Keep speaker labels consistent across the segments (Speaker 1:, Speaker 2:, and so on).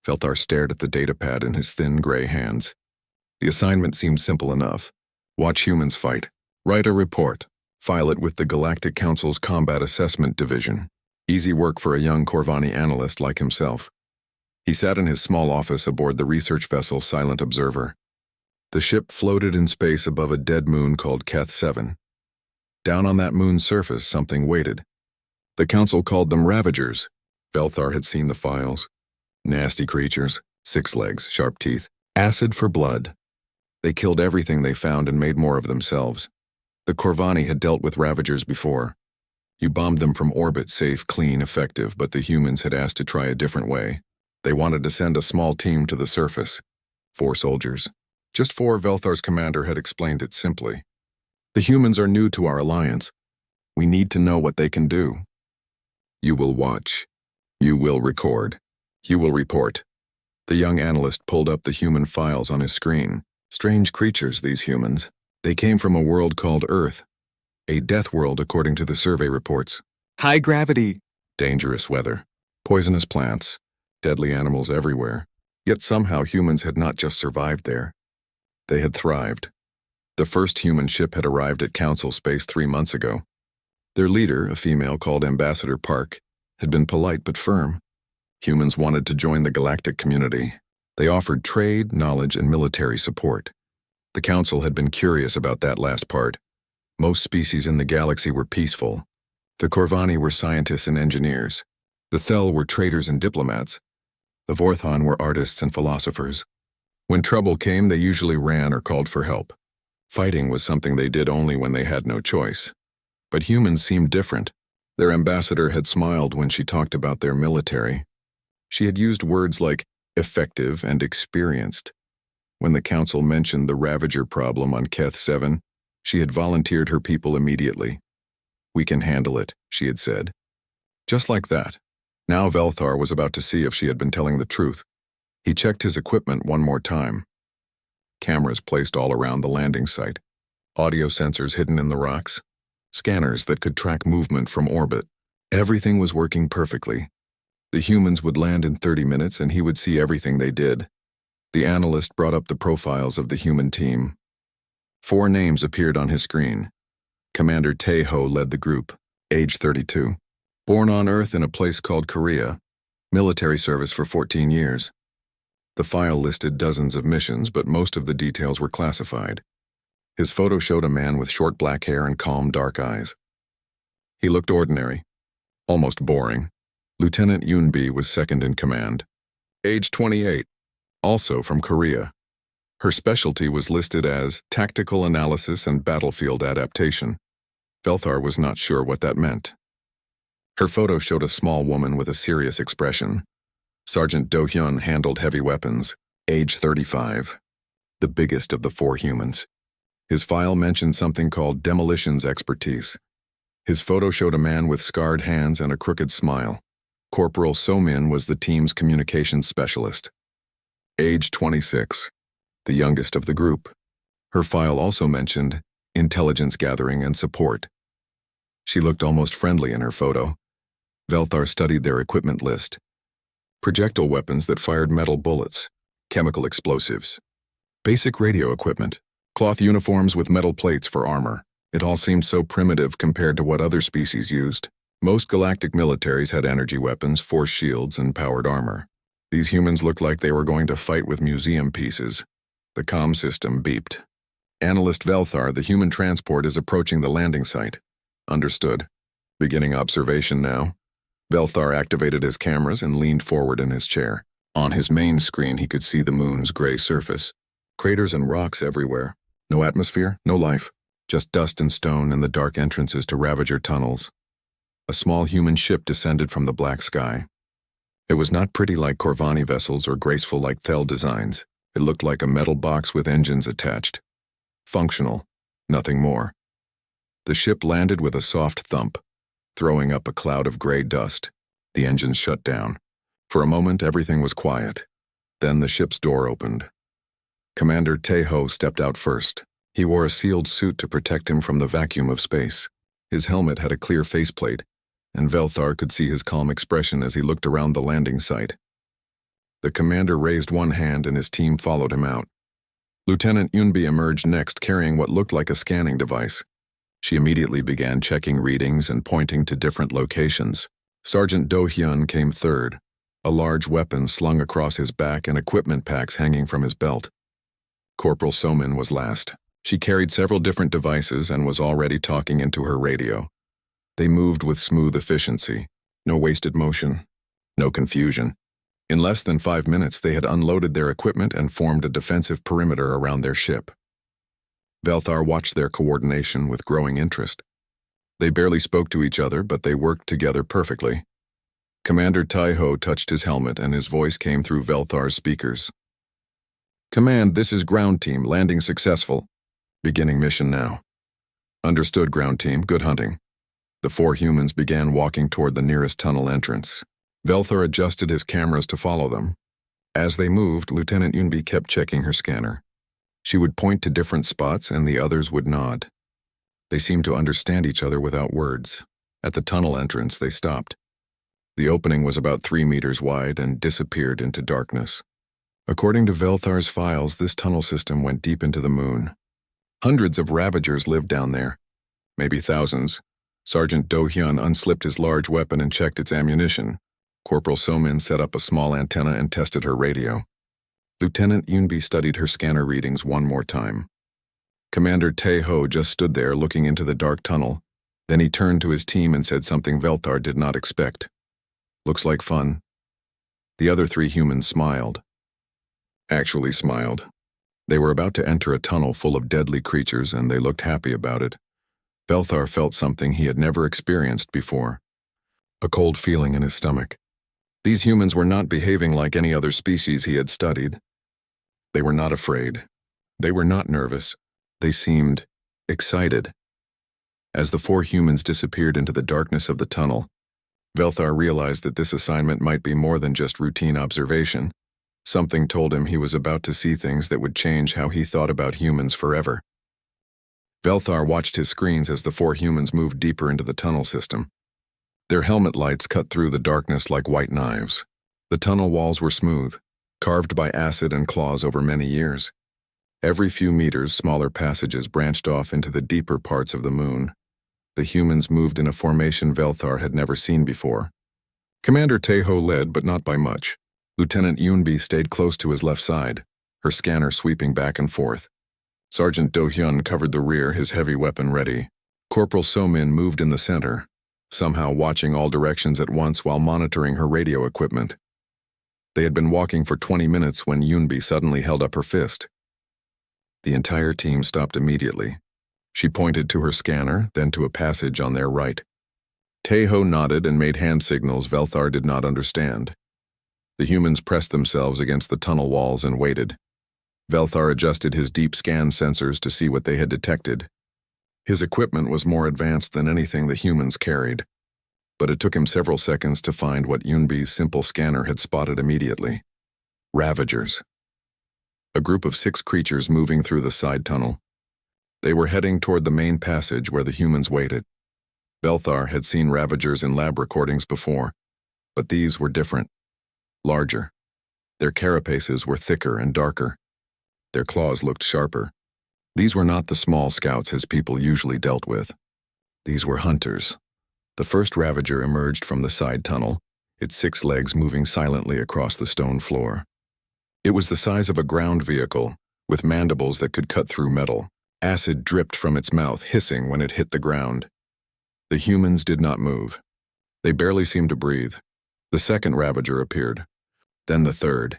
Speaker 1: Velthar stared at the datapad in his thin gray hands. The assignment seemed simple enough. Watch humans fight. Write a report. File it with the Galactic Council's Combat Assessment Division. Easy work for a young Corvani analyst like himself. He sat in his small office aboard the research vessel Silent Observer. The ship floated in space above a dead moon called Keth 7. Down on that moon's surface, something waited. The council called them Ravagers. Velthar had seen the files. Nasty creatures, 6 legs, sharp teeth, acid for blood. They killed everything they found and made more of themselves. The Corvani had dealt with Ravagers before. You bombed them from orbit, safe, clean, effective, but the humans had asked to try a different way. They wanted to send a small team to the surface. 4 soldiers. Just 4, Velthar's commander had explained it simply. The humans are new to our alliance. We need to know what they can do. You will watch. You will record. You will report. The young analyst pulled up the human files on his screen. Strange creatures, these humans. They came from a world called Earth. A death world according to the survey reports. High gravity. Dangerous weather. Poisonous plants. Deadly animals everywhere. Yet somehow humans had not just survived there. They had thrived. The first human ship had arrived at Council Space 3 months ago. Their leader, a female called Ambassador Park, had been polite but firm. Humans wanted to join the galactic community. They offered trade, knowledge, and military support. The Council had been curious about that last part. Most species in the galaxy were peaceful. The Corvani were scientists and engineers. The Thel were traders and diplomats. The Vorthon were artists and philosophers. When trouble came, they usually ran or called for help. Fighting was something they did only when they had no choice. But humans seemed different. Their ambassador had smiled when she talked about their military. She had used words like effective and experienced. When the Council mentioned the Ravager problem on Keth 7, she had volunteered her people immediately. We can handle it, she had said. Just like that. Now Velthar was about to see if she had been telling the truth. He checked his equipment one more time. Cameras placed all around the landing site. Audio sensors hidden in the rocks. Scanners that could track movement from orbit. Everything was working perfectly. The humans would land in 30 minutes and he would see everything they did. The analyst brought up the profiles of the human team. 4 names appeared on his screen. Commander Tae-ho led the group, age 32. Born on Earth in a place called Korea. Military service for 14 years. The file listed dozens of missions, but most of the details were classified. His photo showed a man with short black hair and calm dark eyes. He looked ordinary, almost boring. Lieutenant Yoonbi was second in command. Age 28, also from Korea. Her specialty was listed as tactical analysis and battlefield adaptation. Velthar was not sure what that meant. Her photo showed a small woman with a serious expression. Sergeant Do-hyun handled heavy weapons, age 35, the biggest of the 4 humans. His file mentioned something called demolitions expertise. His photo showed a man with scarred hands and a crooked smile. Corporal So-min was the team's communications specialist. Age 26, the youngest of the group. Her file also mentioned intelligence gathering and support. She looked almost friendly in her photo. Velthar studied their equipment list. Projectile weapons that fired metal bullets, chemical explosives, basic radio equipment, cloth uniforms with metal plates for armor. It all seemed so primitive compared to what other species used. Most galactic militaries had energy weapons, force shields, and powered armor. These humans looked like they were going to fight with museum pieces. The comm system beeped. Analyst Velthar, the human transport is approaching the landing site. Understood. Beginning observation now. Velthar activated his cameras and leaned forward in his chair. On his main screen he could see the moon's gray surface. Craters and rocks everywhere. No atmosphere, no life. Just dust and stone and the dark entrances to Ravager tunnels. A small human ship descended from the black sky. It was not pretty like Corvani vessels or graceful like Thel designs. It looked like a metal box with engines attached. Functional, nothing more. The ship landed with a soft thump, throwing up a cloud of gray dust. The engines shut down. For a moment, everything was quiet. Then the ship's door opened. Commander Tae-ho stepped out first. He wore a sealed suit to protect him from the vacuum of space. His helmet had a clear faceplate, and Velthar could see his calm expression as he looked around the landing site. The commander raised one hand and his team followed him out. Lieutenant Yunbi emerged next carrying what looked like a scanning device. She immediately began checking readings and pointing to different locations. Sergeant Do Hyun came third, a large weapon slung across his back and equipment packs hanging from his belt. Corporal Somin was last. She carried several different devices and was already talking into her radio. They moved with smooth efficiency. No wasted motion. No confusion. In less than 5 minutes, they had unloaded their equipment and formed a defensive perimeter around their ship. Velthar watched their coordination with growing interest. They barely spoke to each other, but they worked together perfectly. Commander Taiho touched his helmet and his voice came through Velthar's speakers. "Command, this is ground team, landing successful. Beginning mission now." "Understood, ground team, good hunting." The 4 humans began walking toward the nearest tunnel entrance. Velthar adjusted his cameras to follow them. As they moved, Lieutenant Yunbi kept checking her scanner. She would point to different spots and the others would nod. They seemed to understand each other without words. At the tunnel entrance, they stopped. The opening was about 3 meters wide and disappeared into darkness. According to Velthar's files, this tunnel system went deep into the moon. Hundreds of Ravagers lived down there. Maybe thousands. Sergeant Do Hyun unslipped his large weapon and checked its ammunition. Corporal Somin set up a small antenna and tested her radio. Lieutenant Yunbi studied her scanner readings one more time. Commander Tae-ho just stood there looking into the dark tunnel. Then he turned to his team and said something Velthar did not expect. "Looks like fun." The other 3 humans smiled. Actually smiled. They were about to enter a tunnel full of deadly creatures and they looked happy about it. Velthar felt something he had never experienced before. A cold feeling in his stomach. These humans were not behaving like any other species he had studied. They were not afraid. They were not nervous. They seemed excited. As the 4 humans disappeared into the darkness of the tunnel, Velthar realized that this assignment might be more than just routine observation. Something told him he was about to see things that would change how he thought about humans forever. Velthar watched his screens as the 4 humans moved deeper into the tunnel system. Their helmet lights cut through the darkness like white knives. The tunnel walls were smooth, carved by acid and claws over many years. Every few meters, smaller passages branched off into the deeper parts of the moon. The humans moved in a formation Velthar had never seen before. Commander Tae-ho led, but not by much. Lieutenant Yunbi stayed close to his left side, her scanner sweeping back and forth. Sergeant Do Hyun covered the rear, his heavy weapon ready. Corporal Somin moved in the center, somehow watching all directions at once while monitoring her radio equipment. They had been walking for 20 minutes when Yunbi suddenly held up her fist. The entire team stopped immediately. She pointed to her scanner, then to a passage on their right. Tae-ho nodded and made hand signals Velthar did not understand. The humans pressed themselves against the tunnel walls and waited. Velthar adjusted his deep scan sensors to see what they had detected. His equipment was more advanced than anything the humans carried, but it took him several seconds to find what Yunbi's simple scanner had spotted immediately. Ravagers. A group of 6 creatures moving through the side tunnel. They were heading toward the main passage where the humans waited. Velthar had seen Ravagers in lab recordings before, but these were different. Larger. Their carapaces were thicker and darker. Their claws looked sharper. These were not the small scouts his people usually dealt with. These were hunters. The first Ravager emerged from the side tunnel, its 6 legs moving silently across the stone floor. It was the size of a ground vehicle, with mandibles that could cut through metal. Acid dripped from its mouth, hissing when it hit the ground. The humans did not move. They barely seemed to breathe. The second Ravager appeared. Then the third.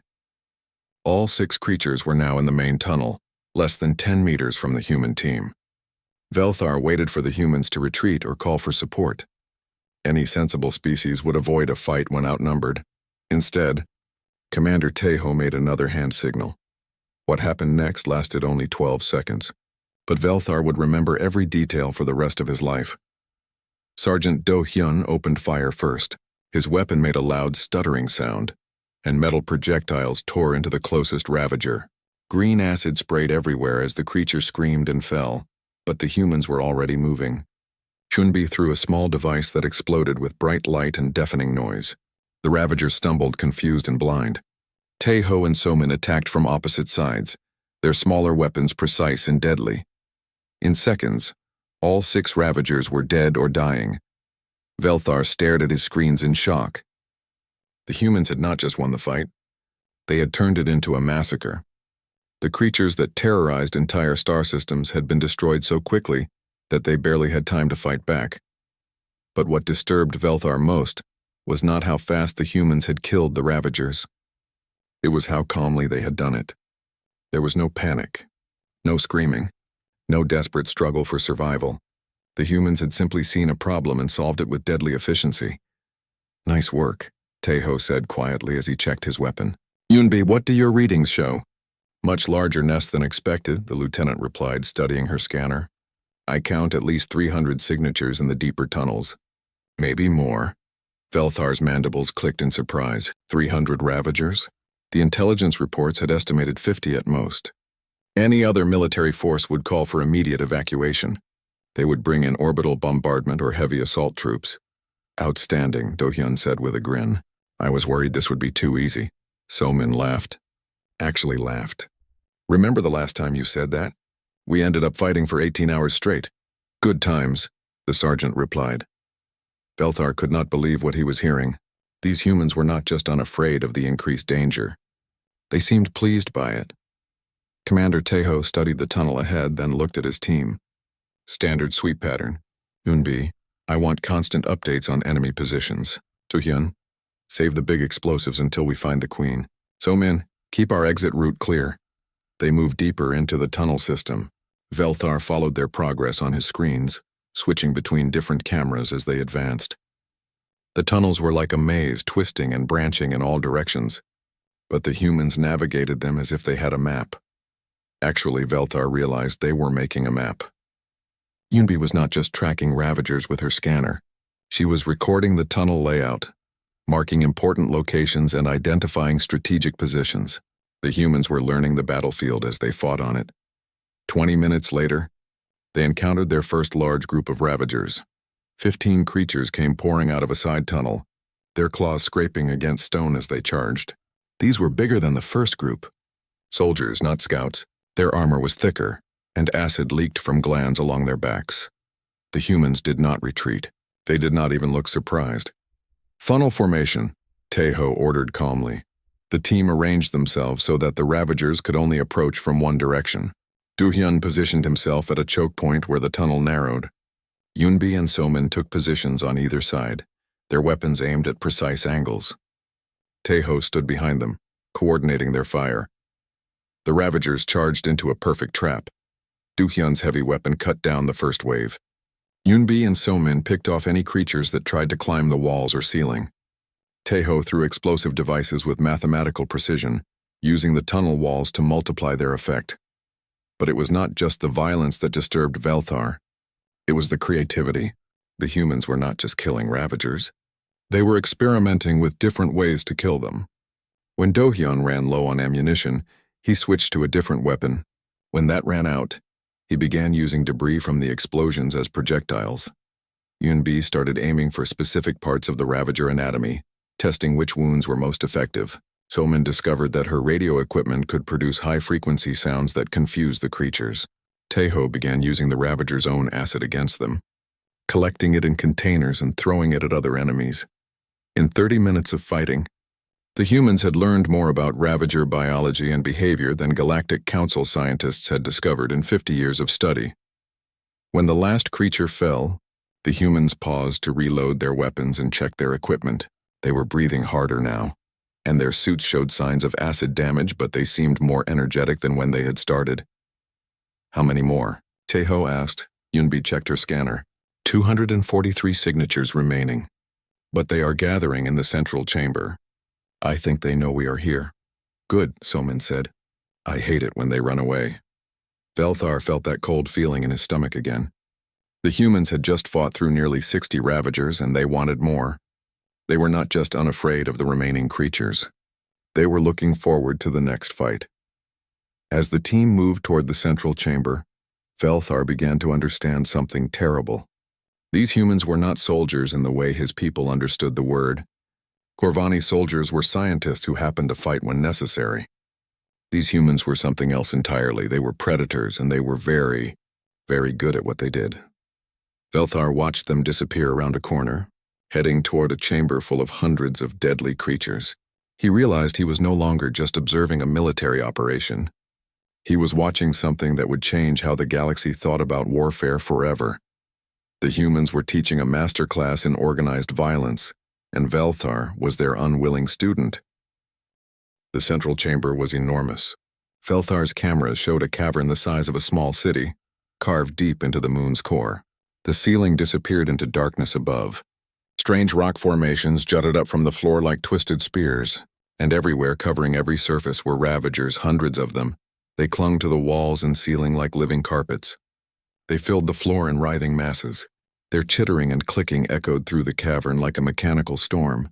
Speaker 1: All 6 creatures were now in the main tunnel, less than 10 meters from the human team. Velthar waited for the humans to retreat or call for support. Any sensible species would avoid a fight when outnumbered. Instead, Commander Tae-ho made another hand signal. What happened next lasted only 12 seconds, but Velthar would remember every detail for the rest of his life. Sergeant Do Hyun opened fire first. His weapon made a loud stuttering sound, and metal projectiles tore into the closest Ravager. Green acid sprayed everywhere as the creature screamed and fell, but the humans were already moving. Chunbi threw a small device that exploded with bright light and deafening noise. The Ravager stumbled, confused and blind. Taeho and Somin attacked from opposite sides, their smaller weapons precise and deadly. In seconds, all 6 Ravagers were dead or dying. Velthar stared at his screens in shock. The humans had not just won the fight, they had turned it into a massacre. The creatures that terrorized entire star systems had been destroyed so quickly that they barely had time to fight back. But what disturbed Velthar most was not how fast the humans had killed the Ravagers. It was how calmly they had done it. There was no panic, no screaming, no desperate struggle for survival. The humans had simply seen a problem and solved it with deadly efficiency. "Nice work," Taeho said quietly as he checked his weapon. "Yunbi, what do your readings show?" "Much larger nest than expected," the lieutenant replied, studying her scanner. "I count at least 300 signatures in the deeper tunnels. Maybe more." Velthar's mandibles clicked in surprise. 300 Ravagers? The intelligence reports had estimated 50 at most. Any other military force would call for immediate evacuation. They would bring in orbital bombardment or heavy assault troops. "Outstanding," Do-hyun said with a grin. "I was worried this would be too easy." So-min laughed. Actually laughed. "Remember the last time you said that? We ended up fighting for 18 hours straight." "Good times," the sergeant replied. Velthar could not believe what he was hearing. These humans were not just unafraid of the increased danger. They seemed pleased by it. Commander Taeho studied the tunnel ahead, then looked at his team. "Standard sweep pattern. Eunbi, I want constant updates on enemy positions. Do-hyun, save the big explosives until we find the Queen. So-min, keep our exit route clear." They moved deeper into the tunnel system. Velthar followed their progress on his screens, switching between different cameras as they advanced. The tunnels were like a maze, twisting and branching in all directions, but the humans navigated them as if they had a map. Actually, Velthar realized they were making a map. Yunbi was not just tracking Ravagers with her scanner. She was recording the tunnel layout, marking important locations and identifying strategic positions. The humans were learning the battlefield as they fought on it. 20 minutes later, they encountered their first large group of Ravagers. 15 creatures came pouring out of a side tunnel, their claws scraping against stone as they charged. These were bigger than the first group. Soldiers, not scouts. Their armor was thicker, and acid leaked from glands along their backs. The humans did not retreat. They did not even look surprised. "Funnel formation," Taeho ordered calmly. The team arranged themselves so that the Ravagers could only approach from one direction. Do-hyun positioned himself at a choke point where the tunnel narrowed. Yunbi and So-min took positions on either side, their weapons aimed at precise angles. Taeho stood behind them, coordinating their fire. The Ravagers charged into a perfect trap. Do-hyun's heavy weapon cut down the first wave. Yunbi and So-min picked off any creatures that tried to climb the walls or ceiling. Taeho threw explosive devices with mathematical precision, using the tunnel walls to multiply their effect. But it was not just the violence that disturbed Velthar. It was the creativity. The humans were not just killing Ravagers. They were experimenting with different ways to kill them. When Do-hyun ran low on ammunition, he switched to a different weapon. When that ran out, he began using debris from the explosions as projectiles. Yunbi started aiming for specific parts of the Ravager anatomy, testing which wounds were most effective. So-min discovered that her radio equipment could produce high-frequency sounds that confused the creatures. Taeho began using the Ravager's own acid against them, collecting it in containers and throwing it at other enemies. In 30 minutes of fighting, the humans had learned more about Ravager biology and behavior than Galactic Council scientists had discovered in 50 years of study. When the last creature fell, the humans paused to reload their weapons and check their equipment. They were breathing harder now, and their suits showed signs of acid damage, but they seemed more energetic than when they had started. "How many more?" Taeho asked. Yunbi checked her scanner. 243 signatures remaining. "But they are gathering in the central chamber. I think they know we are here." "Good," So-min said. "I hate it when they run away." Velthar felt that cold feeling in his stomach again. The humans had just fought through nearly 60 Ravagers, and they wanted more. They were not just unafraid of the remaining creatures. They were looking forward to the next fight. As the team moved toward the central chamber, Velthar began to understand something terrible. These humans were not soldiers in the way his people understood the word. Corvani soldiers were scientists who happened to fight when necessary. These humans were something else entirely. They were predators, and they were very, very good at what they did. Velthar watched them disappear around a corner, heading toward a chamber full of hundreds of deadly creatures. He realized he was no longer just observing a military operation. He was watching something that would change how the galaxy thought about warfare forever. The humans were teaching a masterclass in organized violence, and Velthar was their unwilling student. The central chamber was enormous. Velthar's cameras showed a cavern the size of a small city, carved deep into the moon's core. The ceiling disappeared into darkness above. Strange rock formations jutted up from the floor like twisted spears, and everywhere, covering every surface, were ravagers, hundreds of them. They clung to the walls and ceiling like living carpets. They filled the floor in writhing masses. Their chittering and clicking echoed through the cavern like a mechanical storm.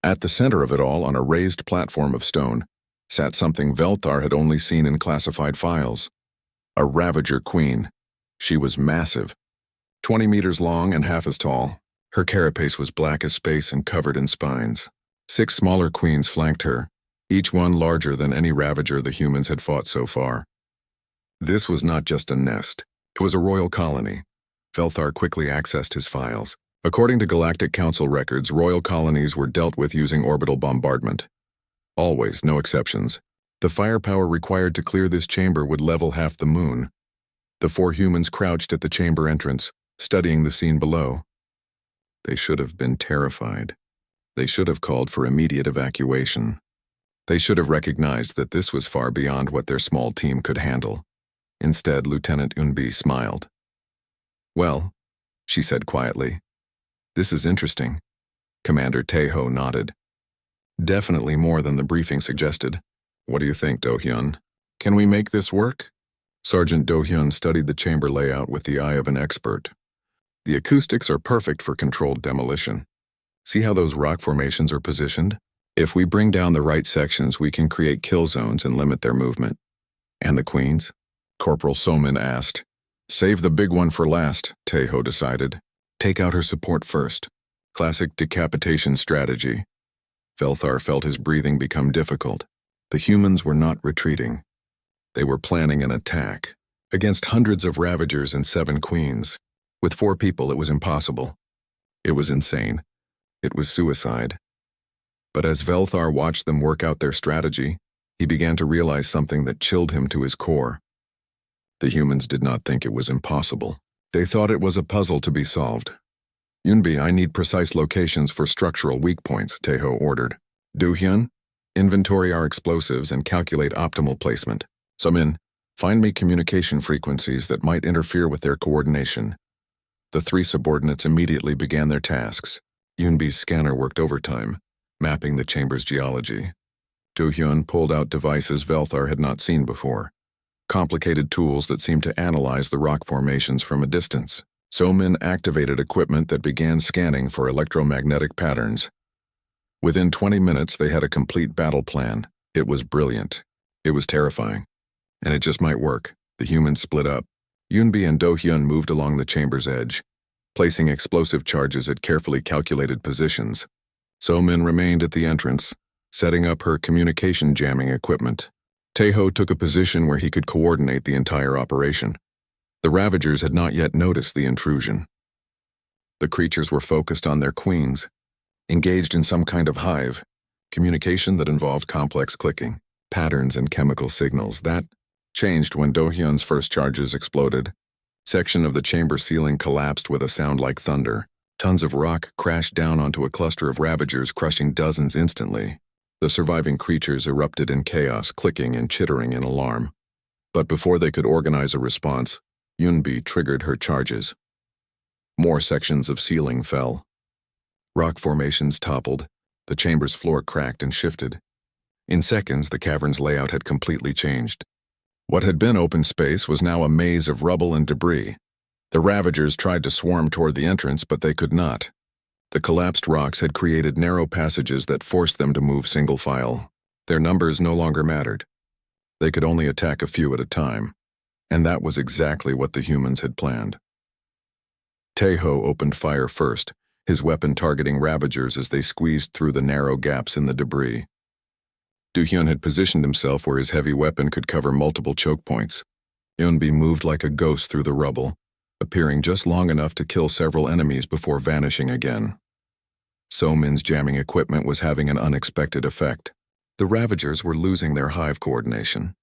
Speaker 1: At the center of it all, on a raised platform of stone, sat something Velthar had only seen in classified files. A Ravager queen. She was massive, 20 meters long and half as tall. Her carapace was black as space and covered in spines. 6 smaller queens flanked her, each one larger than any Ravager the humans had fought so far. This was not just a nest. It was a royal colony. Velthar quickly accessed his files. According to Galactic Council records, royal colonies were dealt with using orbital bombardment. Always, no exceptions. The firepower required to clear this chamber would level half the moon. The 4 humans crouched at the chamber entrance, studying the scene below. They should have been terrified. They should have called for immediate evacuation. They should have recognized that this was far beyond what their small team could handle. Instead, Lieutenant Yunbi smiled. "Well," she said quietly, "this is interesting." Commander Taeho nodded. "Definitely more than the briefing suggested. What do you think, Do-hyun? Can we make this work?" Sergeant Do-hyun studied the chamber layout with the eye of an expert. "The acoustics are perfect for controlled demolition. See how those rock formations are positioned? If we bring down the right sections, we can create kill zones and limit their movement." "And the queens?" Corporal Somin asked. "Save the big one for last," Taeho decided. "Take out her support first." Classic decapitation strategy. Velthar felt his breathing become difficult. The humans were not retreating. They were planning an attack against hundreds of Ravagers and 7 queens. With 4 people, it was impossible. It was insane. It was suicide. But as Velthar watched them work out their strategy, he began to realize something that chilled him to his core. The humans did not think it was impossible. They thought it was a puzzle to be solved. "Yunbi, I need precise locations for structural weak points," Taeho ordered. "Do-hyun, inventory our explosives and calculate optimal placement. Sumin, find me communication frequencies that might interfere with their coordination." The 3 subordinates immediately began their tasks. Yunbi's scanner worked overtime, mapping the chamber's geology. Do-hyun pulled out devices Velthar had not seen before. Complicated tools that seemed to analyze the rock formations from a distance. Somin activated equipment that began scanning for electromagnetic patterns. Within 20 minutes, they had a complete battle plan. It was brilliant. It was terrifying. And it just might work. The humans split up. Yunbi and Do-hyun moved along the chamber's edge, placing explosive charges at carefully calculated positions. Somin remained at the entrance, setting up her communication jamming equipment. Taeho took a position where he could coordinate the entire operation. The Ravagers had not yet noticed the intrusion. The creatures were focused on their queens, engaged in some kind of hive, communication that involved complex clicking, patterns and chemical signals. That changed when Do-hyun's first charges exploded. Section of the chamber ceiling collapsed with a sound like thunder. Tons of rock crashed down onto a cluster of Ravagers, crushing dozens instantly. The surviving creatures erupted in chaos, clicking and chittering in alarm. But before they could organize a response, Yunbi triggered her charges. More sections of ceiling fell. Rock formations toppled. The chamber's floor cracked and shifted. In seconds, the cavern's layout had completely changed. What had been open space was now a maze of rubble and debris. The Ravagers tried to swarm toward the entrance, but they could not. The collapsed rocks had created narrow passages that forced them to move single file. Their numbers no longer mattered. They could only attack a few at a time, and that was exactly what the humans had planned. Taeho opened fire first, his weapon targeting Ravagers as they squeezed through the narrow gaps in the debris. Do-hyun had positioned himself where his heavy weapon could cover multiple choke points. Eunbi moved like a ghost through the rubble, appearing just long enough to kill several enemies before vanishing again. So-min's jamming equipment was having an unexpected effect. The Ravagers were losing their hive coordination.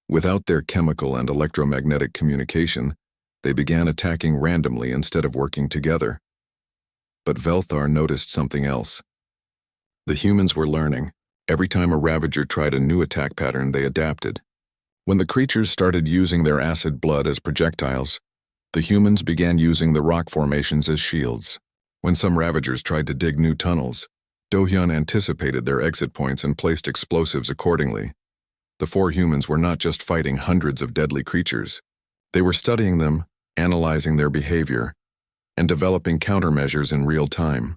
Speaker 1: Without their chemical and electromagnetic communication, they began attacking randomly instead of working together. But Velthar noticed something else. The humans were learning. Every time a Ravager tried a new attack pattern, they adapted. When the creatures started using their acid blood as projectiles, the humans began using the rock formations as shields. When some Ravagers tried to dig new tunnels, Do-hyun anticipated their exit points and placed explosives accordingly. The four humans were not just fighting hundreds of deadly creatures. They were studying them, analyzing their behavior, and developing countermeasures in real time.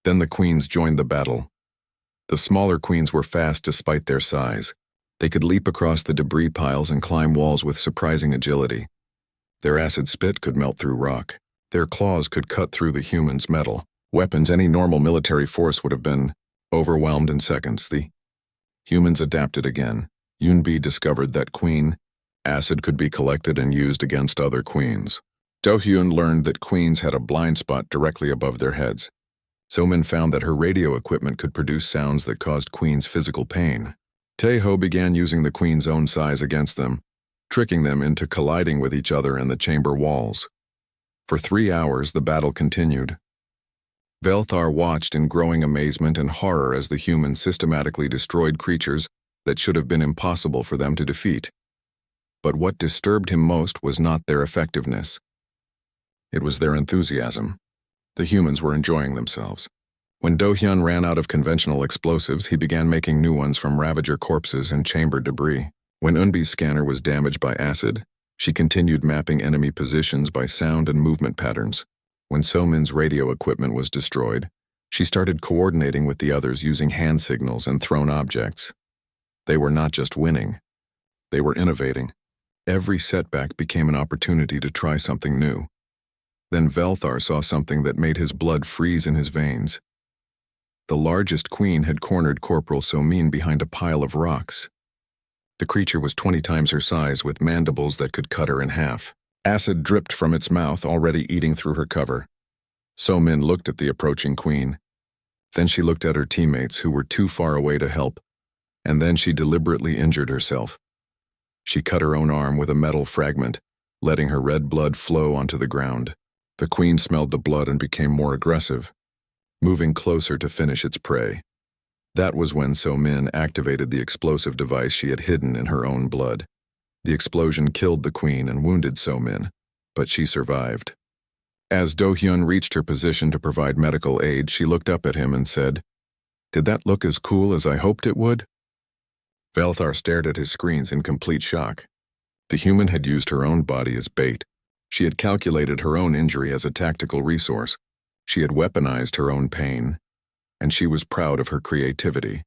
Speaker 1: Then the queens joined the battle. The smaller queens were fast despite their size. They could leap across the debris piles and climb walls with surprising agility. Their acid spit could melt through rock. Their claws could cut through the humans' metal. Weapons any normal military force would have been overwhelmed in seconds. The humans adapted again. Eunbi discovered that queen acid could be collected and used against other queens. Do-hyun learned that queens had a blind spot directly above their heads. So-min found that her radio equipment could produce sounds that caused queens physical pain. Taeho began using the queen's own size against them, tricking them into colliding with each other in the chamber walls. For 3 hours, the battle continued. Velthar watched in growing amazement and horror as the humans systematically destroyed creatures that should have been impossible for them to defeat. But what disturbed him most was not their effectiveness. It was their enthusiasm. The humans were enjoying themselves. When Do-hyun ran out of conventional explosives, he began making new ones from Ravager corpses and chamber debris. When Eunbi's scanner was damaged by acid, she continued mapping enemy positions by sound and movement patterns. When So-min's radio equipment was destroyed, she started coordinating with the others using hand signals and thrown objects. They were not just winning. They were innovating. Every setback became an opportunity to try something new. Then Velthar saw something that made his blood freeze in his veins. The largest queen had cornered Corporal So-min behind a pile of rocks. The creature was 20 times her size with mandibles that could cut her in half. Acid dripped from its mouth, already eating through her cover. So-min looked at the approaching queen. Then she looked at her teammates who were too far away to help, and then she deliberately injured herself. She cut her own arm with a metal fragment, letting her red blood flow onto the ground. The queen smelled the blood and became more aggressive, moving closer to finish its prey. That was when So-min activated the explosive device she had hidden in her own blood. The explosion killed the queen and wounded So-min, but she survived. As Do-hyun reached her position to provide medical aid, she looked up at him and said, "Did that look as cool as I hoped it would?" Velthar stared at his screens in complete shock. The human had used her own body as bait. She had calculated her own injury as a tactical resource. She had weaponized her own pain, and she was proud of her creativity.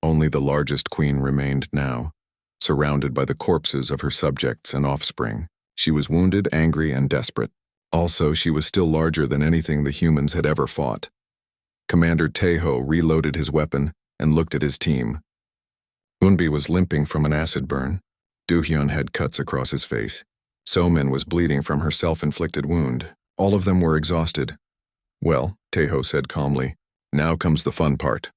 Speaker 1: Only the largest queen remained now, surrounded by the corpses of her subjects and offspring. She was wounded, angry, and desperate. Also, she was still larger than anything the humans had ever fought. Commander Taeho reloaded his weapon and looked at his team. Eunbi was limping from an acid burn. Do-hyun had cuts across his face. So-min was bleeding from her self-inflicted wound. All of them were exhausted. "Well," Taeho said calmly, "now comes the fun part."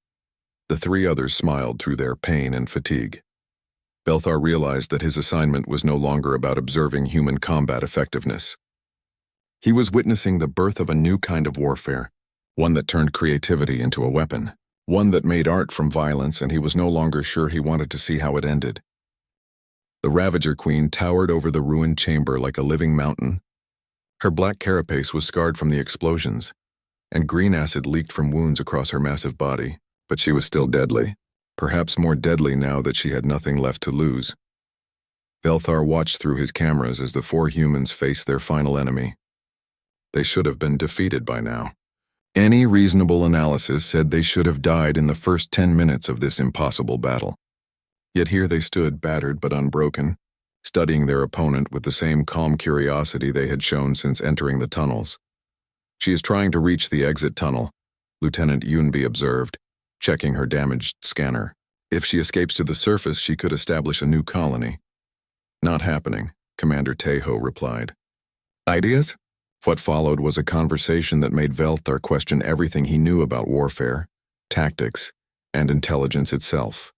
Speaker 1: The 3 others smiled through their pain and fatigue. Velthar realized that his assignment was no longer about observing human combat effectiveness. He was witnessing the birth of a new kind of warfare, one that turned creativity into a weapon, one that made art from violence, and he was no longer sure he wanted to see how it ended. The Ravager Queen towered over the ruined chamber like a living mountain. Her black carapace was scarred from the explosions, and green acid leaked from wounds across her massive body, but she was still deadly, perhaps more deadly now that she had nothing left to lose. Velthar watched through his cameras as the 4 humans faced their final enemy. They should have been defeated by now. Any reasonable analysis said they should have died in the first 10 minutes of this impossible battle. Yet here they stood, battered but unbroken, studying their opponent with the same calm curiosity they had shown since entering the tunnels. She is trying to reach the exit tunnel, Lieutenant Yunbi observed, checking her damaged scanner. If she escapes to the surface, she could establish a new colony. Not happening, Commander Tejo replied. Ideas? What followed was a conversation that made Velthar question everything he knew about warfare, tactics, and intelligence itself.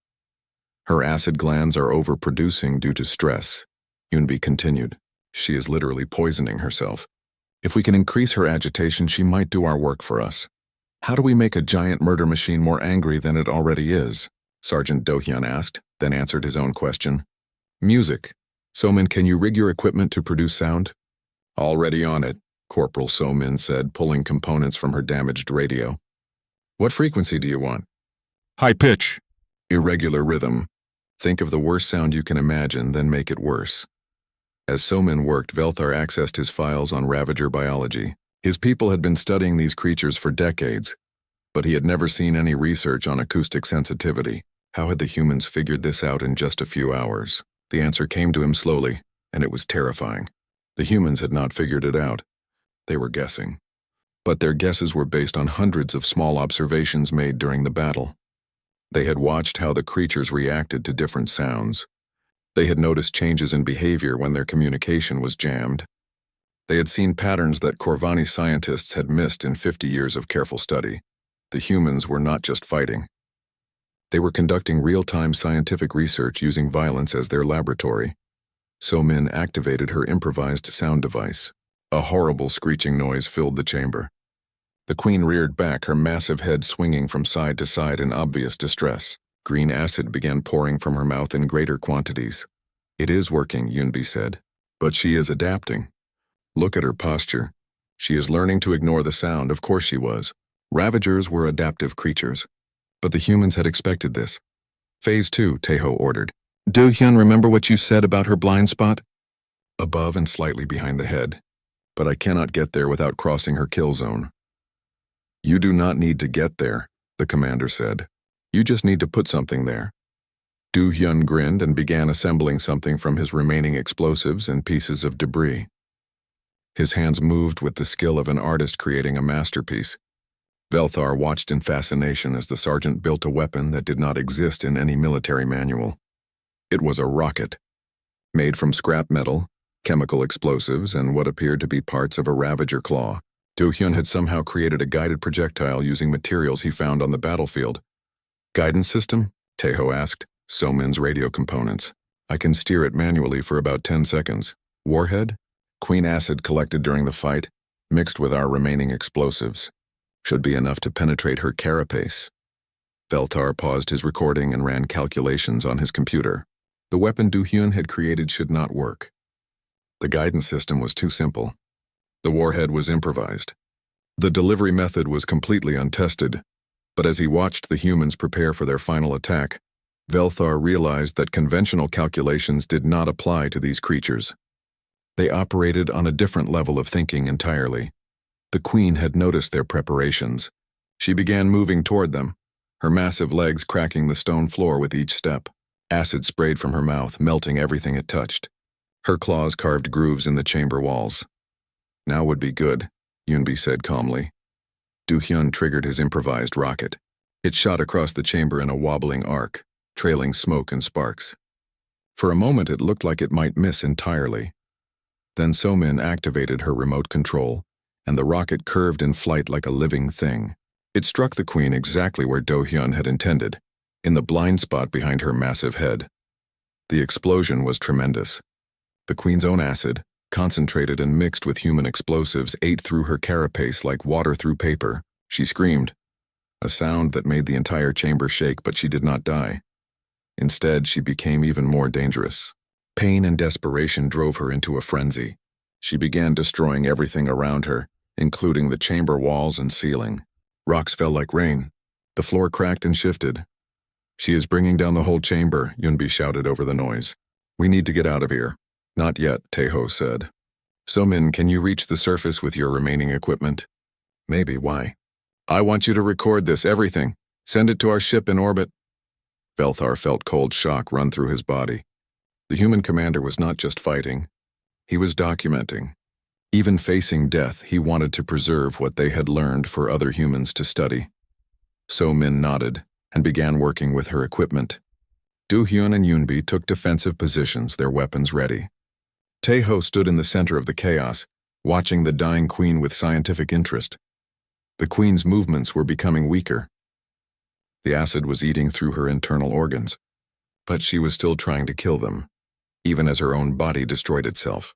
Speaker 1: Her acid glands are overproducing due to stress, Yunbi continued. She is literally poisoning herself. If we can increase her agitation, she might do our work for us. How do we make a giant murder machine more angry than it already is? Sergeant Do-hyun asked, then answered his own question. Music. So-min, can you rig your equipment to produce sound? Already on it, Corporal So-min said, pulling components from her damaged radio. What frequency do you want?
Speaker 2: High pitch.
Speaker 1: Irregular rhythm. Think of the worst sound you can imagine, then make it worse. As So-min worked, Velthar accessed his files on Ravager biology. His people had been studying these creatures for decades, but he had never seen any research on acoustic sensitivity. How had the humans figured this out in just a few hours? The answer came to him slowly, and it was terrifying. The humans had not figured it out. They were guessing. But their guesses were based on hundreds of small observations made during the battle. They had watched how the creatures reacted to different sounds. They had noticed changes in behavior when their communication was jammed. They had seen patterns that Corvani scientists had missed in 50 years of careful study. The humans were not just fighting. They were conducting real-time scientific research using violence as their laboratory. So-min activated her improvised sound device. A horrible screeching noise filled the chamber. The queen reared back, her massive head swinging from side to side in obvious distress. Green acid began pouring from her mouth in greater quantities. It is working, Yunbi said. But she is adapting. Look at her posture. She is learning to ignore the sound, of course she was. Ravagers were adaptive creatures. But the humans had expected this. Phase 2, Tejo ordered. Do-hyun, remember what you said about her blind spot? Above and slightly behind the head. But I cannot get there without crossing her kill zone. You do not need to get there, the commander said. You just need to put something there. Do-hyun grinned and began assembling something from his remaining explosives and pieces of debris. His hands moved with the skill of an artist creating a masterpiece. Velthar watched in fascination as the sergeant built a weapon that did not exist in any military manual. It was a rocket, made from scrap metal, chemical explosives, and what appeared to be parts of a Ravager claw. Do-hyun had somehow created a guided projectile using materials he found on the battlefield. Guidance system? Tejo asked. So-min's radio components. I can steer it manually for about 10 seconds. Warhead? Queen acid collected during the fight, mixed with our remaining explosives. Should be enough to penetrate her carapace. Velthar paused his recording and ran calculations on his computer. The weapon Do-hyun had created should not work. The guidance system was too simple. The warhead was improvised. The delivery method was completely untested, but as he watched the humans prepare for their final attack, Velthar realized that conventional calculations did not apply to these creatures. They operated on a different level of thinking entirely. The queen had noticed their preparations. She began moving toward them, her massive legs cracking the stone floor with each step. Acid sprayed from her mouth, melting everything it touched. Her claws carved grooves in the chamber walls. Now would be good, Yunbi said calmly. Do-hyun triggered his improvised rocket. It shot across the chamber in a wobbling arc, trailing smoke and sparks. For a moment it looked like it might miss entirely. Then So-min activated her remote control, and the rocket curved in flight like a living thing. It struck the queen exactly where Do-hyun had intended, in the blind spot behind her massive head. The explosion was tremendous. The queen's own acid, concentrated and mixed with human explosives, ate through her carapace like water through paper. She screamed, a sound that made the entire chamber shake, but she did not die. Instead, she became even more dangerous. Pain and desperation drove her into a frenzy. She began destroying everything around her, including the chamber walls and ceiling. Rocks fell like rain. The floor cracked and shifted. She is bringing down the whole chamber, Yunbi shouted over the noise. We need to get out of here. Not yet, Tejo said. So-min, can you reach the surface with your remaining equipment? Maybe, why? I want you to record this, everything. Send it to our ship in orbit. Velthar felt cold shock run through his body. The human commander was not just fighting. He was documenting. Even facing death, he wanted to preserve what they had learned for other humans to study. So Min nodded and began working with her equipment. Do-hyun and Yoonbi took defensive positions, their weapons ready. Tae-ho stood in the center of the chaos, watching the dying queen with scientific interest. The queen's movements were becoming weaker. The acid was eating through her internal organs, but she was still trying to kill them, even as her own body destroyed itself.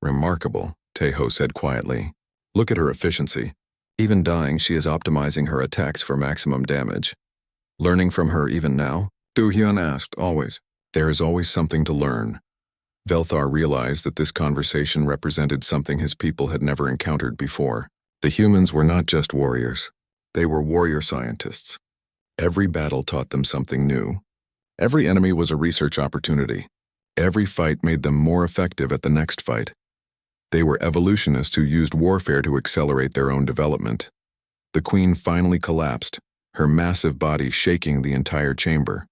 Speaker 1: Remarkable, Tae-ho said quietly. Look at her efficiency. Even dying, she is optimizing her attacks for maximum damage. Learning from her even now? Do-hyun asked, always. There is always something to learn. Velthar realized that this conversation represented something his people had never encountered before. The humans were not just warriors. They were warrior scientists. Every battle taught them something new. Every enemy was a research opportunity. Every fight made them more effective at the next fight. They were evolutionists who used warfare to accelerate their own development. The queen finally collapsed, her massive body shaking the entire chamber.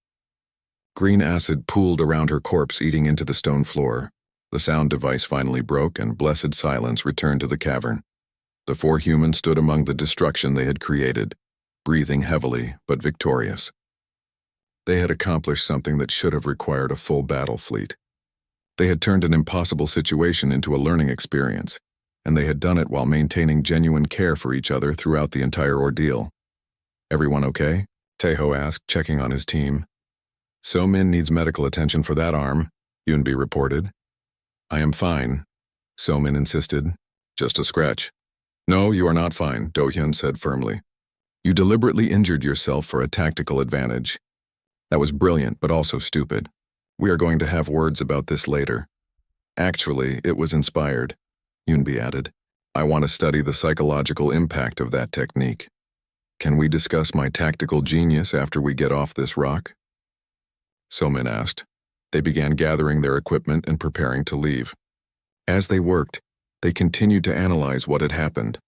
Speaker 1: Green acid pooled around her corpse, eating into the stone floor. The sound device finally broke, and blessed silence returned to the cavern. The four humans stood among the destruction they had created, breathing heavily but victorious. They had accomplished something that should have required a full battle fleet. They had turned an impossible situation into a learning experience, and they had done it while maintaining genuine care for each other throughout the entire ordeal. Everyone okay? Tae-ho asked, checking on his team. So-min needs medical attention for that arm, Yoonbi reported. I am fine, So-min insisted. Just a scratch. No, you are not fine, Do-hyun said firmly. You deliberately injured yourself for a tactical advantage. That was brilliant, but also stupid. We are going to have words about this later. Actually, it was inspired, Yoonbi added. I want to study the psychological impact of that technique. Can we discuss my tactical genius after we get off this rock? So-min asked. They began gathering their equipment and preparing to leave. As they worked, they continued to analyze what had happened.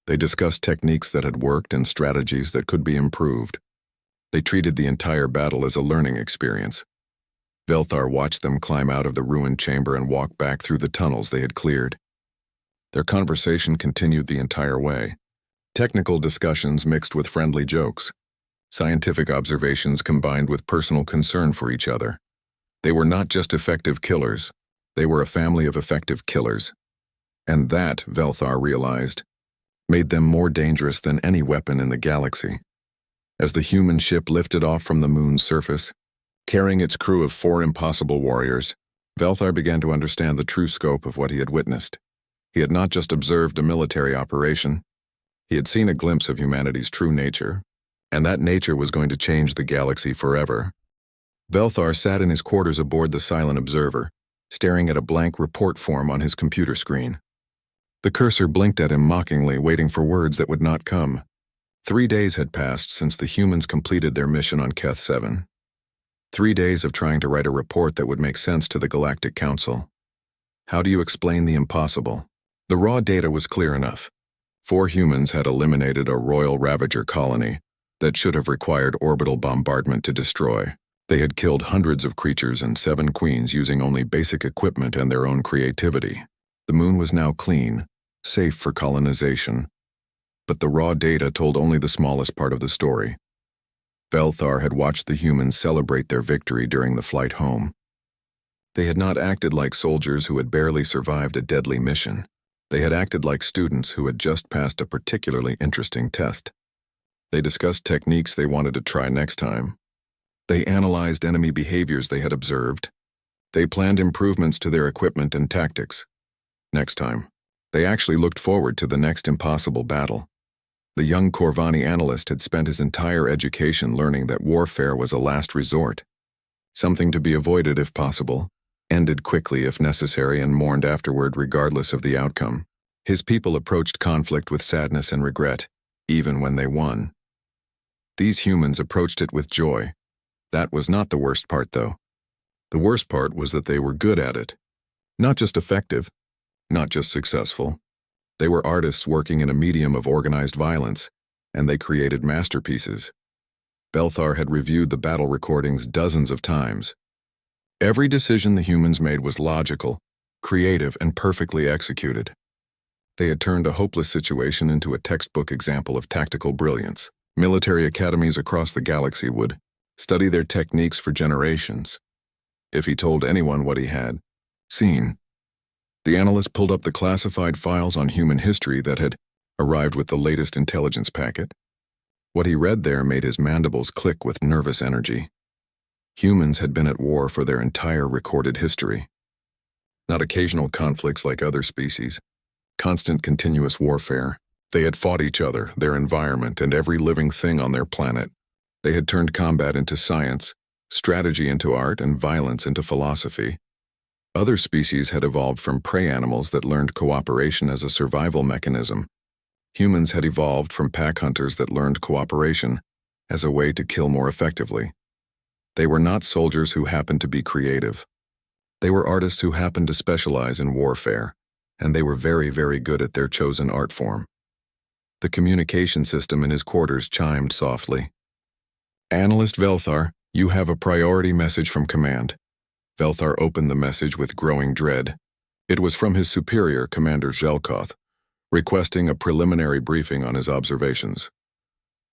Speaker 1: They discussed techniques that had worked and strategies that could be improved. They treated the entire battle as a learning experience. Velthar watched them climb out of the ruined chamber and walk back through the tunnels they had cleared. Their conversation continued the entire way. Technical discussions mixed with friendly jokes. Scientific observations combined with personal concern for each other. They were not just effective killers. They were a family of effective killers. And that, Velthar realized, made them more dangerous than any weapon in the galaxy. As the human ship lifted off from the moon's surface, carrying its crew of 4 impossible warriors, Velthar began to understand the true scope of what he had witnessed. He had not just observed a military operation. He had seen a glimpse of humanity's true nature, and that nature was going to change the galaxy forever. Velthar sat in his quarters aboard the Silent Observer, staring at a blank report form on his computer screen. The cursor blinked at him mockingly, waiting for words that would not come. 3 days had passed since the humans completed their mission on Keth 7. 3 days of trying to write a report that would make sense to the Galactic Council. How do you explain the impossible? The raw data was clear enough. 4 humans had eliminated a royal Ravager colony that should have required orbital bombardment to destroy. They had killed hundreds of creatures and 7 queens using only basic equipment and their own creativity. The moon was now clean, safe for colonization. But the raw data told only the smallest part of the story. Velthar had watched the humans celebrate their victory during the flight home. They had not acted like soldiers who had barely survived a deadly mission. They had acted like students who had just passed a particularly interesting test. They discussed techniques they wanted to try next time. They analyzed enemy behaviors they had observed. They planned improvements to their equipment and tactics. Next time, they actually looked forward to the next impossible battle. The young Corvani analyst had spent his entire education learning that warfare was a last resort, something to be avoided if possible, ended quickly if necessary, and mourned afterward regardless of the outcome. His people approached conflict with sadness and regret, even when they won. These humans approached it with joy. That was not the worst part, though. The worst part was that they were good at it. Not just effective, not just successful. They were artists working in a medium of organized violence, and they created masterpieces. Velthar had reviewed the battle recordings dozens of times. Every decision the humans made was logical, creative, and perfectly executed. They had turned a hopeless situation into a textbook example of tactical brilliance. Military academies across the galaxy would study their techniques for generations. If he told anyone what he had seen, the analyst pulled up the classified files on human history that had arrived with the latest intelligence packet. What he read there made his mandibles click with nervous energy. Humans had been at war for their entire recorded history. Not occasional conflicts like other species. Constant continuous warfare. They had fought each other, their environment, and every living thing on their planet. They had turned combat into science, strategy into art, and violence into philosophy. Other species had evolved from prey animals that learned cooperation as a survival mechanism. Humans had evolved from pack hunters that learned cooperation as a way to kill more effectively. They were not soldiers who happened to be creative. They were artists who happened to specialize in warfare, and they were very, very good at their chosen art form. The communication system in his quarters chimed softly. "Analyst Velthar, you have a priority message from command." Velthar opened the message with growing dread. It was from his superior, Commander Zhelkoth, requesting a preliminary briefing on his observations.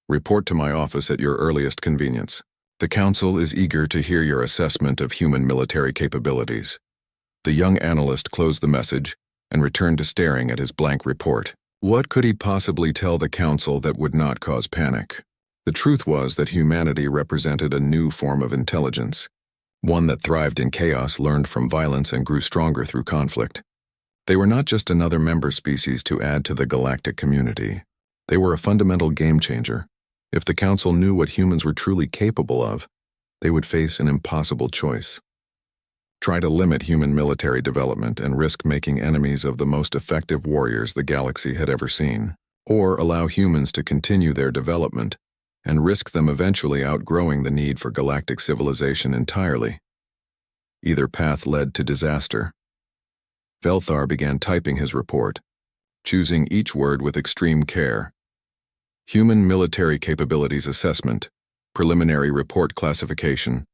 Speaker 1: "Report to my office at your earliest convenience. The Council is eager to hear your assessment of human military capabilities." The young analyst closed the message and returned to staring at his blank report. What could he possibly tell the Council that would not cause panic? The truth was that humanity represented a new form of intelligence, one that thrived in chaos, learned from violence, and grew stronger through conflict. They were not just another member species to add to the galactic community. They were a fundamental game changer. If the Council knew what humans were truly capable of, they would face an impossible choice. Try to limit human military development and risk making enemies of the most effective warriors the galaxy had ever seen, or allow humans to continue their development and risk them eventually outgrowing the need for galactic civilization entirely. Either path led to disaster. Velthar began typing his report, choosing each word with extreme care. Human Military Capabilities Assessment, Preliminary Report Classification,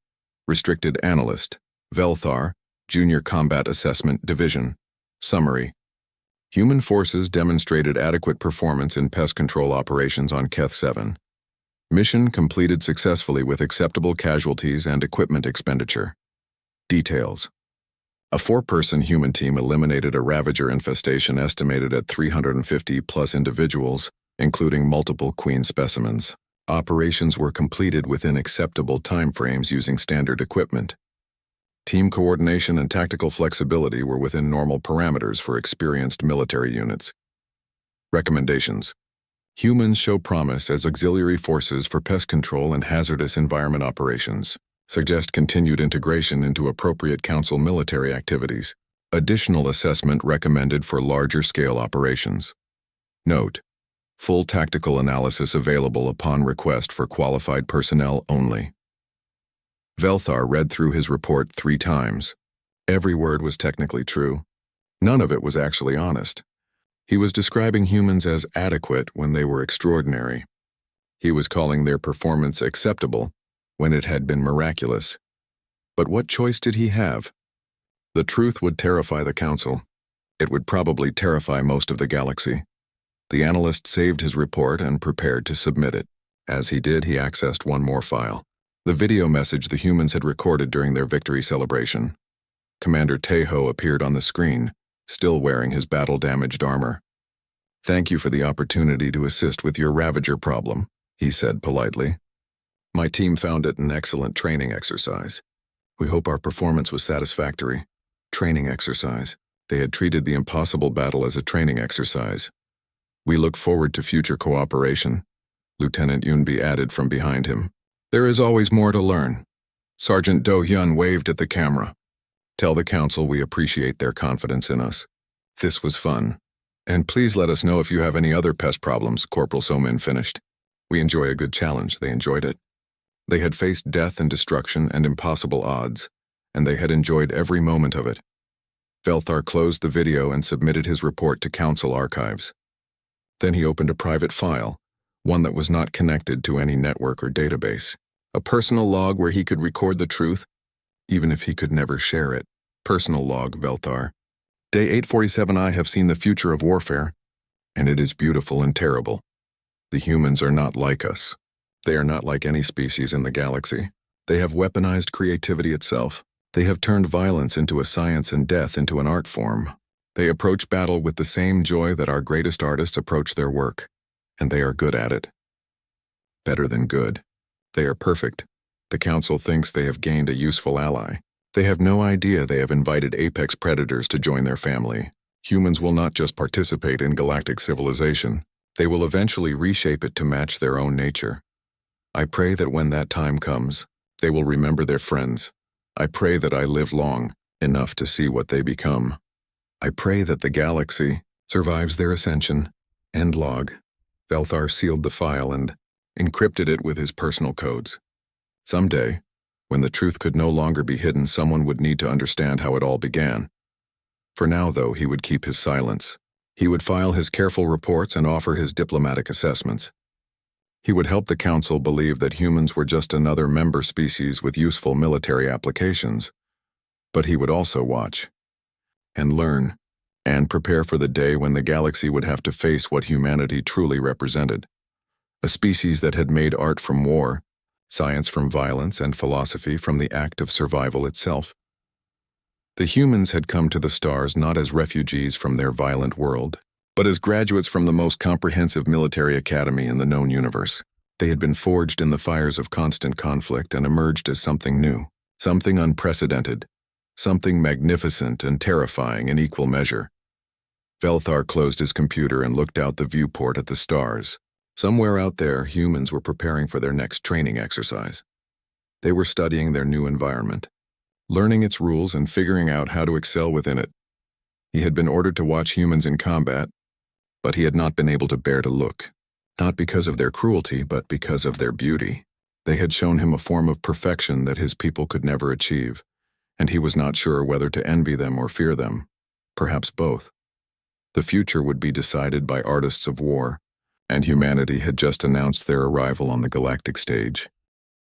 Speaker 1: Restricted Analyst, Velthar, Junior Combat Assessment Division. Summary. Human forces demonstrated adequate performance in pest control operations on Keth 7. Mission completed successfully with acceptable casualties and equipment expenditure. Details. A 4-person human team eliminated a Ravager infestation estimated at 350+ individuals, including multiple queen specimens. Operations were completed within acceptable timeframes using standard equipment. Team coordination and tactical flexibility were within normal parameters for experienced military units. Recommendations. Humans show promise as auxiliary forces for pest control and hazardous environment operations. Suggest continued integration into appropriate Council military activities. Additional assessment recommended for larger-scale operations. Note: full tactical analysis available upon request for qualified personnel only. Velthar read through his report 3 times. Every word was technically true. None of it was actually honest. He was describing humans as adequate when they were extraordinary. He was calling their performance acceptable when it had been miraculous. But what choice did he have? The truth would terrify the Council. It would probably terrify most of the galaxy. The analyst saved his report and prepared to submit it. As he did, he accessed one more file. The video message the humans had recorded during their victory celebration. Commander Tejo appeared on the screen, still wearing his battle-damaged armor. "Thank you for the opportunity to assist with your Ravager problem," he said politely. "My team found it an excellent training exercise. We hope our performance was satisfactory." Training exercise. They had treated the impossible battle as a training exercise. "We look forward to future cooperation," Lieutenant Yunbi added from behind him. "There is always more to learn." Sergeant Do-hyun waved at the camera. "Tell the Council we appreciate their confidence in us. This was fun. And please let us know if you have any other pest problems," Corporal Somin finished. "We enjoy a good challenge." They enjoyed it. They had faced death and destruction and impossible odds, and they had enjoyed every moment of it. Velthar closed the video and submitted his report to Council archives. Then he opened a private file, one that was not connected to any network or database. A personal log where he could record the truth, even if he could never share it. Personal log, Velthar. Day 847. I have seen the future of warfare. and it is beautiful and terrible. The humans are not like us. They are not like any species in the galaxy. They have weaponized creativity itself. They have turned violence into a science and death into an art form. They approach battle with the same joy that our greatest artists approach their work, and they are good at it. Better than good. They are perfect. The Council thinks they have gained a useful ally. They have no idea they have invited apex predators to join their family. Humans will not just participate in galactic civilization. They will eventually reshape it to match their own nature. I pray that when that time comes, they will remember their friends. I pray that I live long enough to see what they become. I pray that the galaxy survives their ascension. End log. Velthar sealed the file and encrypted it with his personal codes. Someday, when the truth could no longer be hidden, someone would need to understand how it all began. For now, though, he would keep his silence. He would file his careful reports and offer his diplomatic assessments. He would help the Council believe that humans were just another member species with useful military applications. But he would also watch and learn and prepare for the day when the galaxy would have to face what humanity truly represented. A species that had made art from war, science from violence, and philosophy from the act of survival itself. The humans had come to the stars not as refugees from their violent world, but as graduates from the most comprehensive military academy in the known universe. They had been forged in the fires of constant conflict and emerged as something new, something unprecedented, something magnificent and terrifying in equal measure. Velthar closed his computer and looked out the viewport at the stars. Somewhere out there, humans were preparing for their next training exercise. They were studying their new environment, learning its rules and figuring out how to excel within it. He had been ordered to watch humans in combat, but he had not been able to bear to look, not because of their cruelty, but because of their beauty. They had shown him a form of perfection that his people could never achieve, and he was not sure whether to envy them or fear them, perhaps both. The future would be decided by artists of war, and humanity had just announced their arrival on the galactic stage.